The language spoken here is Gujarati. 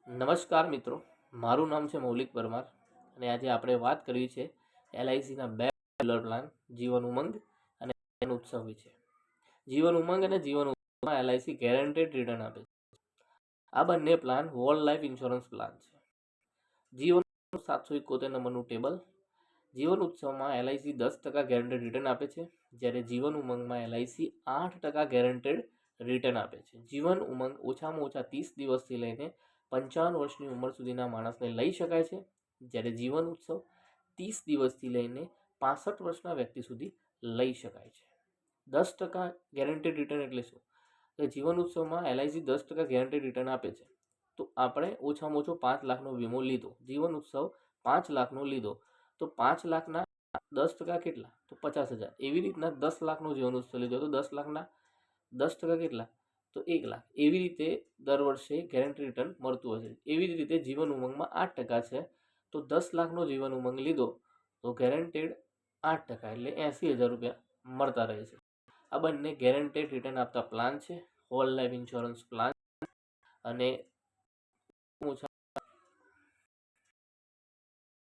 નમસ્કાર મિત્રો, મારું નામ છે મૌલિક પરમાર અને આજે આપણે વાત કરવી છે એલઆઈસીના બે રેગ્યુલર પ્લાન જીવન ઉમંગ અને જીવન ઉત્સવ વિશે. જીવન ઉમંગ અને જીવન ઉત્સવમાં એલઆઈસી ગેરંટેડ રિટર્ન આપે છે. આ બંને plan hall life insurance plan છે. જીવન 771 નંબરનું ટેબલ. જીવન ઉત્સવમાં એલઆઈસી 10% ગેરંટેડ રિટર્ન આપે છે, જ્યારે જીવન ઉમંગમાં એલઆઈસી 8% ગેરંટેડ રિટર્ન આપે છે. જીવન ઉમંગ ઓછામાં ઓછા 30 દિવસથી લઈને 55 વર્ષની ઉંમર સુધીના માણસને લઈ શકાય છે, જ્યારે જીવન ઉત્સવ 30 દિવસથી લઈને 65 વર્ષના વ્યક્તિ સુધી લઈ શકાય છે. 10% ગેરંટેડ રિટર્ન એટલે શું? કે જીવન ઉત્સવમાં એલઆઈસી 10% ગેરંટેડ રિટર્ન આપે છે. તો આપણે ઓછામાં ઓછો 5 લાખનો વીમો લીધો, જીવન ઉત્સવ 5 લાખનો લીધો, તો 5 લાખના 10% કેટલા? તો 50,000. એવી રીતના 10 લાખનો જીવન ઉત્સવ લીધો તો 10 લાખના 10% કેટલા? તો 1 લાખ. એવી રીતે દર વર્ષે ગેરંટી રિટર્ન મળતું હશે. એવી જ રીતે જીવન ઉમંગમાં 8% છે, તો 10 લાખનો જીવન ઉમંગ લીધો તો ગેરંટેડ 8% એટલે 80,000 રૂપિયા મળતા રહે છે. આ બંને ગેરંટેડ રિટર્ન આપતા પ્લાન છે, હોલ લાઈફ ઇન્સ્યોરન્સ પ્લાન. અને ઓછા